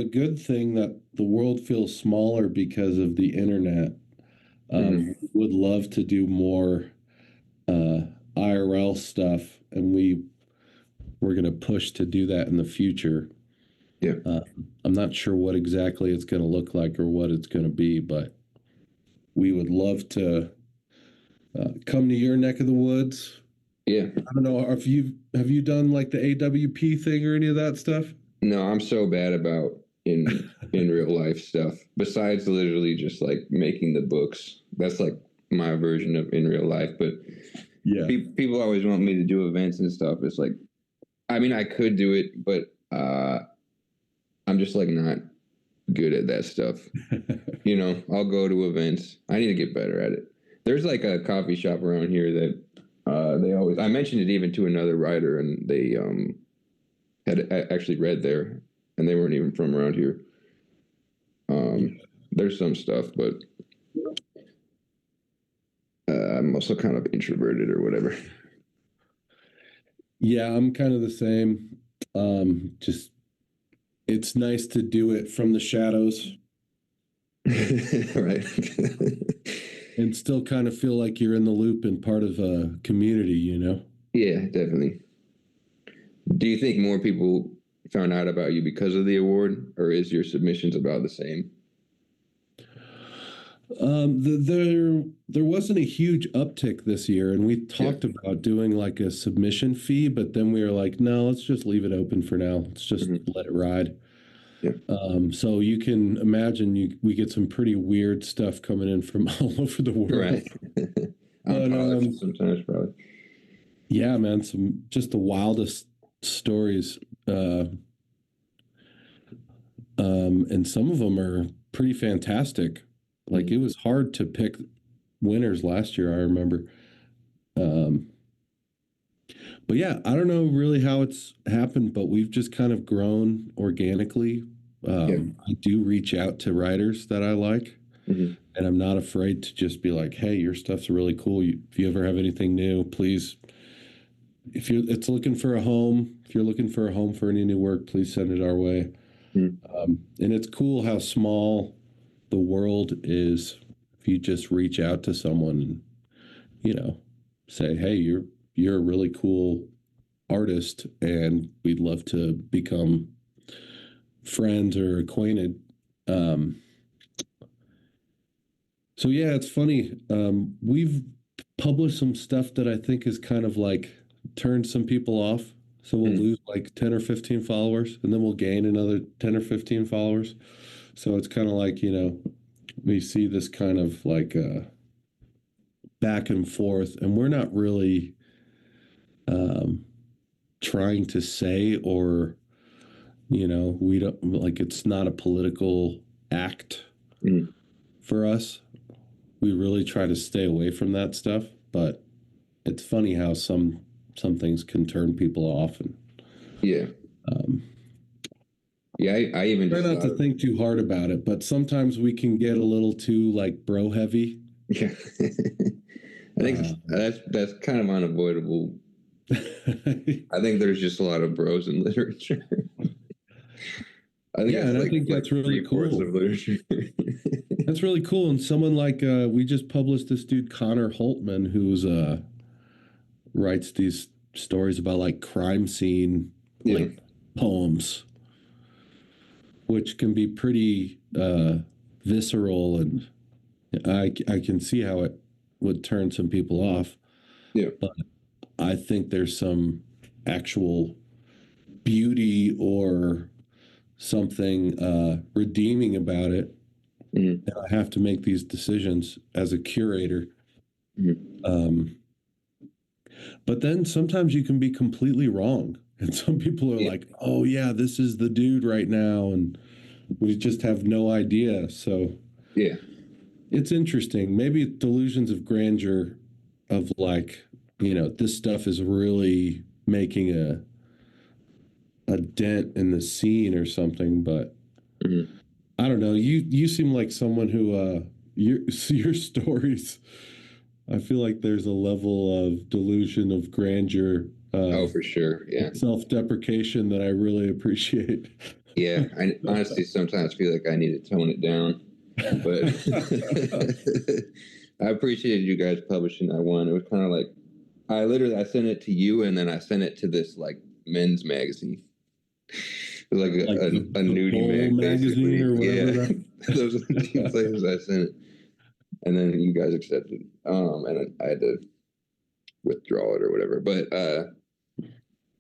good thing that the world feels smaller because of the internet. Mm-hmm. Would love to do more uh, IRL stuff, and we're going to push to do that in the future. Yeah. I'm not sure what exactly it's going to look like or what it's going to be, but we would love to come to your neck of the woods. Yeah. I don't know if have you done like the AWP thing or any of that stuff? No, I'm so bad about in real life stuff. Besides literally just like making the books. That's like my version of in real life. But Yeah. people always want me to do events and stuff. It's like, I mean, I could do it, but I'm just like not good at that stuff. I'll go to events. I need to get better at it. There's like a coffee shop around here that they always. I mentioned it even to another writer, and they had actually read there, and they weren't even from around here. There's some stuff, but I'm also kind of introverted or whatever. Yeah, I'm kind of the same. Just it's nice to do it from the shadows Right. and still kind of feel like you're in the loop and part of a community. Yeah, definitely. Do you think more people found out about you because of the award, or is your submissions about the same? There wasn't a huge uptick this year, and we talked about doing like a submission fee, but then we were like, no, let's just leave it open for now. Let's just let it ride. Yeah. So you can imagine we get some pretty weird stuff coming in from all over the world. Right. But, sometimes probably. Yeah, man, some just the wildest stories. And some of them are pretty fantastic. Like it was hard to pick winners last year, I remember. But yeah, I don't know really how it's happened, but we've just kind of grown organically. I do reach out to writers that I like, and I'm not afraid to just be like, "Hey, your stuff's really cool. If you ever have anything new, please. If it's looking for a home, if you're looking for a home for any new work, please send it our way." And it's cool how small the world is if you just reach out to someone and say, "Hey, you're a really cool artist, and we'd love to become friends or acquainted. Um, so yeah, it's funny. We've published some stuff that I think is kind of like turned some people off. So we'll lose like 10 or 15 followers, and then we'll gain another 10 or 15 followers. So it's kind of like, we see this kind of like back and forth, and we're not really um, trying to say, or we don't, like, it's not a political act Mhm. for us. We really try to stay away from that stuff, but it's funny how some things can turn people off. And Yeah. um, Yeah. I even try just not to think too hard about it, but sometimes we can get a little too like bro heavy. yeah. I think that's kind of unavoidable. I think there's just a lot of bros in literature. I think Yeah, it's and I think like that's really 3/4 cool. of literature. That's really cool. And someone like we just published this dude Connor Holtman, who's writes these stories about like crime scene Yeah. like poems, which can be pretty visceral, and I can see how it would turn some people off. Yeah. But I think there's some actual beauty or something redeeming about it. Mhm. And I have to make these decisions as a curator. Mhm. But then sometimes you can be completely wrong. And some people are Yeah. like, oh, yeah, this is the dude right now. And we just have no idea. So Yeah. it's interesting. Maybe delusions of grandeur of like, this stuff is really making a dent in the scene or something. But Mhm. I don't know. You seem like someone who your stories. I feel like there's a level of delusion of grandeur, Oh, for sure. Yeah. self-deprecation that I really appreciate. Yeah. I honestly sometimes feel like I need to tone it down, but I appreciated you guys publishing that one. It was kind of like I sent it to you, and then I sent it to this like men's magazine. It was like Like a the nudie Bowl mag, magazine basically. or whatever Yeah, that. those are the two places I sent it, and then you guys accepted. And I had to withdraw it or whatever. But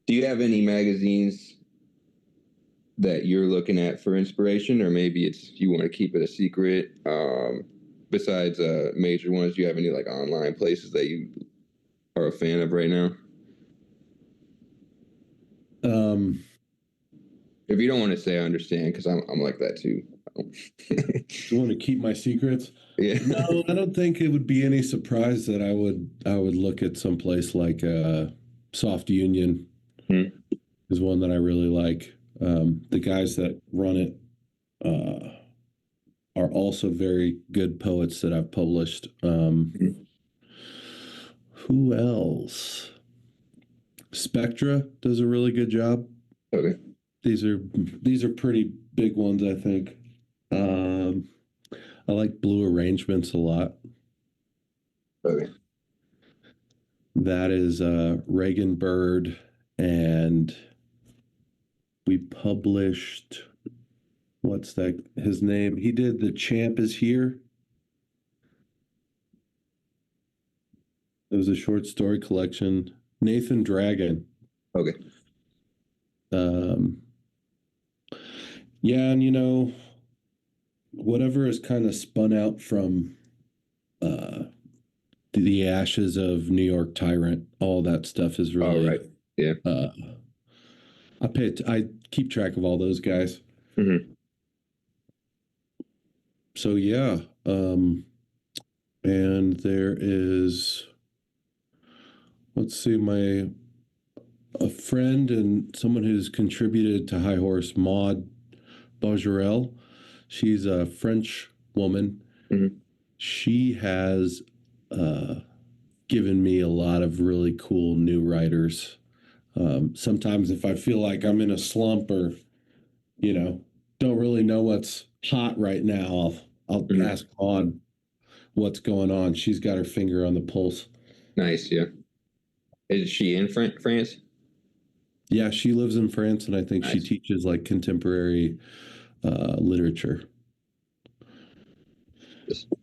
do you have any magazines that you're looking at for inspiration, or maybe it's you want to keep it a secret? Besides major ones, do you have any like online places that you are a fan of right now? um, If you don't want to say, I understand because I'm like that too. you want to keep my secrets? Yeah. No, I don't think it would be any surprise that I would look at some place like Soft Union Hmm. is one that I really like. The guys that run it uh, are also very good poets that I've published. Who else? Spectra does a really good job. Okay. These are pretty big ones, I think. Um, I like Blue Arrangements a lot. Okay. That is Reagan Bird, and we published, what's that? His name? He did The Champ Is Here. It was a short story collection. Nathan Dragon. Okay. Um, yeah, and whatever is kind of spun out from uh, the ashes of New York Tyrant, all that stuff is All really. right. Yeah. I keep track of all those guys. Mm-hmm. So yeah, and there is, let's see, my a friend and someone who's contributed to High Horse, Maud Bajerel. She's a French woman. Mm-hmm. She has uh, given me a lot of really cool new writers. Sometimes if I feel like I'm in a slump or, don't really know what's hot right now, I'll Mm-hmm. ask Maud what's going on. She's got her finger on the pulse. Nice. Yeah. Is she in France? Yeah, she lives in France, and I think she Nice. teaches like contemporary literature.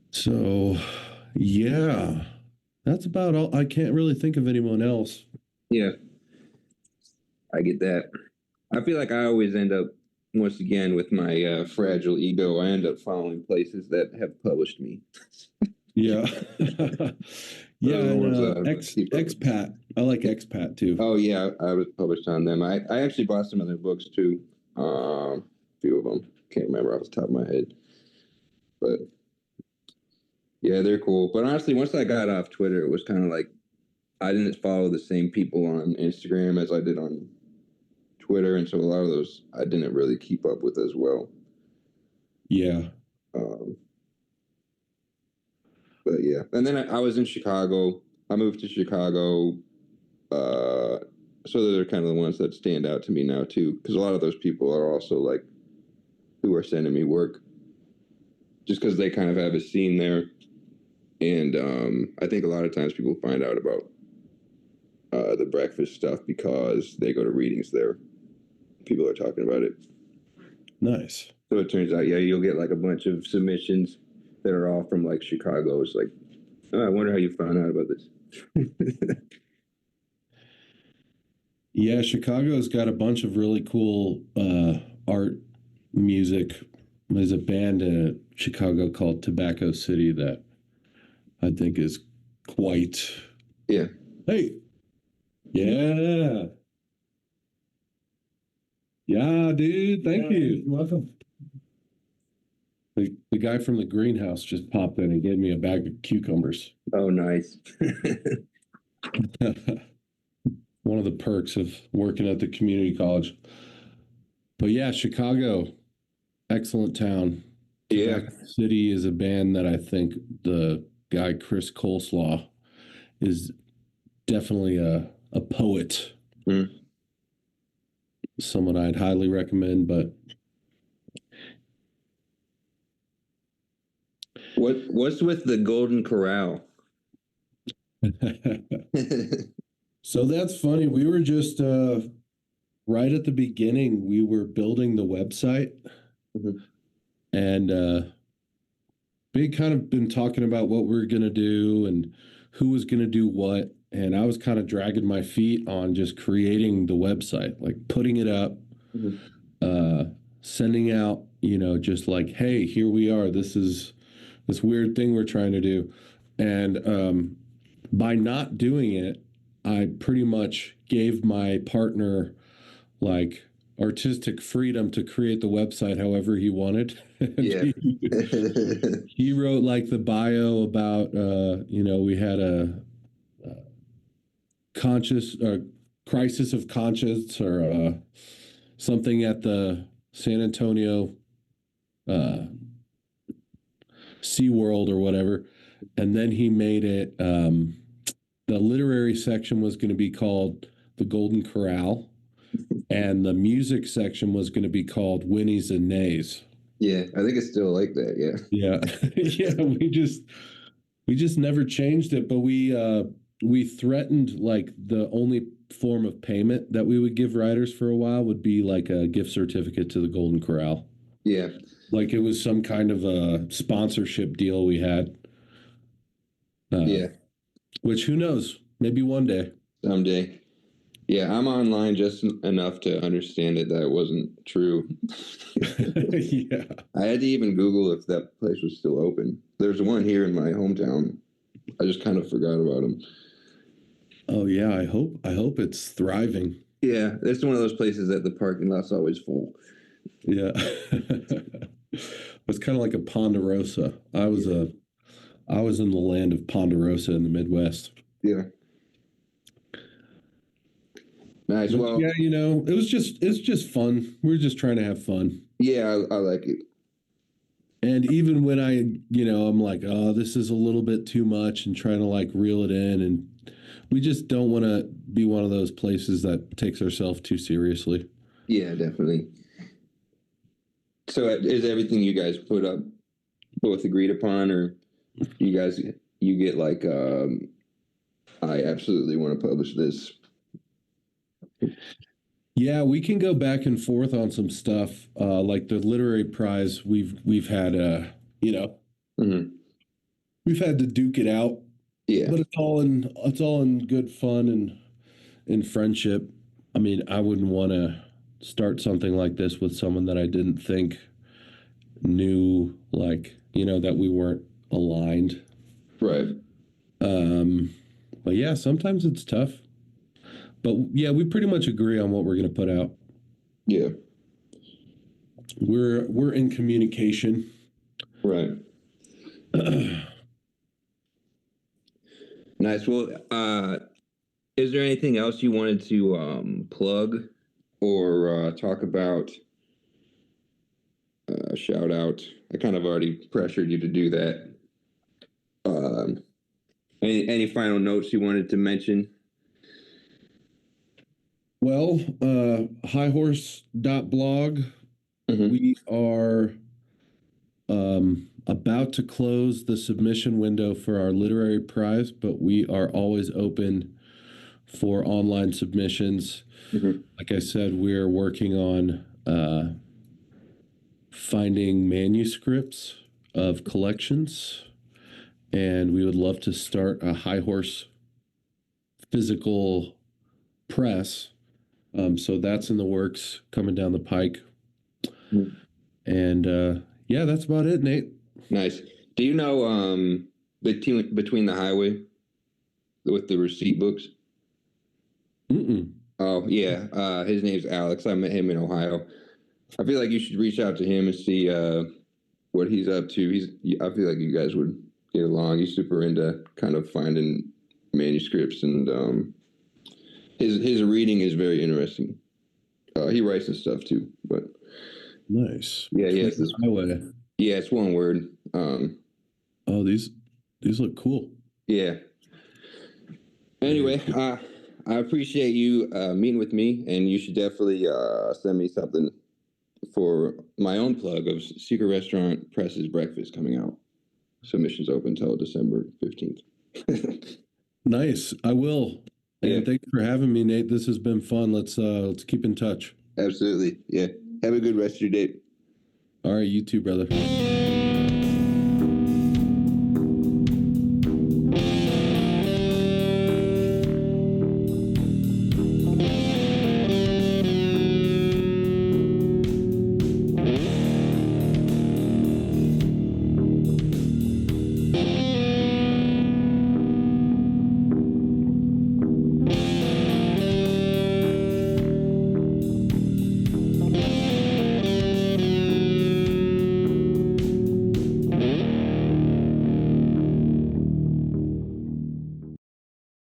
So, yeah, that's about all. I can't really think of anyone else. Yeah, I get that. I feel like I always end up, once again, with my fragile ego, I end up following places that have published me. Yeah. Yeah, Those are the and ones that I keep up with. expat. I like expat too. Oh yeah, I was published on them. I actually bought some of their books too. A few of them. Can't remember off the top of my head, but yeah, they're cool. But honestly, once I got off Twitter, it was kind of like I didn't follow the same people on Instagram as I did on Twitter, and so a lot of those I didn't really keep up with as well. Yeah. Um, but yeah, and then I was in Chicago. I moved to Chicago, so those are kind of the ones that stand out to me now too, because a lot of those people are also like who are sending me work, just because they kind of have a scene there, and I think a lot of times people find out about the breakfast stuff because they go to readings there. People are talking about it. Nice. So it turns out, yeah, you'll get like a bunch of submissions that are all from like Chicago. It's like, oh, I wonder how you found out about this. Yeah, Chicago's got a bunch of really cool art music. There's a band in Chicago called Tobacco City that I think is quite. Yeah. Hey, yeah, yeah, dude. Thank you. You're welcome. The guy from the greenhouse just popped in and gave me a bag of cucumbers. Oh, nice. One of the perks of working at the community college. But yeah, Chicago, excellent town. Yeah. Tobacco City is a band that I think the guy Chris Coleslaw is definitely a poet. Mm. Someone I'd highly recommend. But What's with the Golden Corral? so that's funny. We were just right at the beginning. We were building the website, Mhm. and big kind of been talking about what we are gonna do and who was gonna do what. And I was kind of dragging my feet on just creating the website, like putting it up, Mhm. sending out, just like, hey, here we are. This is this weird thing we're trying to do. And by not doing it, I pretty much gave my partner like artistic freedom to create the website however he wanted. Yeah. He wrote like the bio about, we had a conscious crisis of conscience or something at the San Antonio uh, SeaWorld or whatever. And then he made it, the literary section was going to be called The Golden Corral, and the music section was going to be called Winnies and Nays. Yeah, I think it's still like that. Yeah. Yeah. Yeah, we just never changed it, but we threatened like the only form of payment that we would give writers for a while would be like a gift certificate to the Golden Corral. Yeah. Like it was some kind of a sponsorship deal we had. Yeah. Which who knows? Maybe one day. Someday. Yeah, I'm online just enough to understand it that it wasn't true. Yeah. I had to even Google if that place was still open. There's one here in my hometown. I just kind of forgot about them. Oh yeah, I hope it's thriving. Yeah, it's one of those places that the parking lot's always full. Yeah. It's kind of like a Ponderosa. I was in the land of Ponderosa in the Midwest. Yeah. Nice. But Well, yeah, it's just fun. We're just trying to have fun. yeah, I like it. And even when I'm like, oh, this is a little bit too much and trying to like reel it in. And we just don't want to be one of those places that takes ourselves too seriously. Yeah, definitely. So is everything you guys put up both agreed upon, or you get like, I absolutely want to publish this? Yeah, we can go back and forth on some stuff. Like the literary prize, we've had you know, Hmm. we've had to duke it out, Yeah. but it's all in good fun and in friendship. I mean, I wouldn't want to start something like this with someone that I didn't think knew, like, that we weren't aligned. Right. Um, but yeah, sometimes it's tough. But yeah, we pretty much agree on what we're going to put out. Yeah. We're in communication. Right. Nice. Well, is there anything else you wanted to plug or talk about? Shout out. I kind of already pressured you to do that. Um, any final notes you wanted to mention? Well, highhorse.blog, Mm-hmm. we are about to close the submission window for our literary prize, but we are always open for online submissions. Mm-hmm. Like I said, we're working on finding manuscripts of collections, and we would love to start a high horse physical press. So that's in the works, coming down the pike. And yeah, that's about it, Nate. Nice. Do you know between the highway with the receipt books? Mm-mm. Oh yeah, his name's Alex. I met him in Ohio. I feel like you should reach out to him and see what he's up to. I feel like you guys would get along. He's super into kind of finding manuscripts, and his reading is very interesting. He writes and stuff too, but Nice. yeah, Between the highway. yeah, it's one word. Oh, these look cool. Yeah. Anyway, I appreciate you meeting with me, and you should definitely send me something for my own plug of Secret Restaurant Press's Breakfast coming out. Submissions open till December 15th. Nice. I will. Yeah. And thanks for having me, Nate. This has been fun. Let's keep in touch. Absolutely. Yeah. Have a good rest of your day. All right, you too, brother.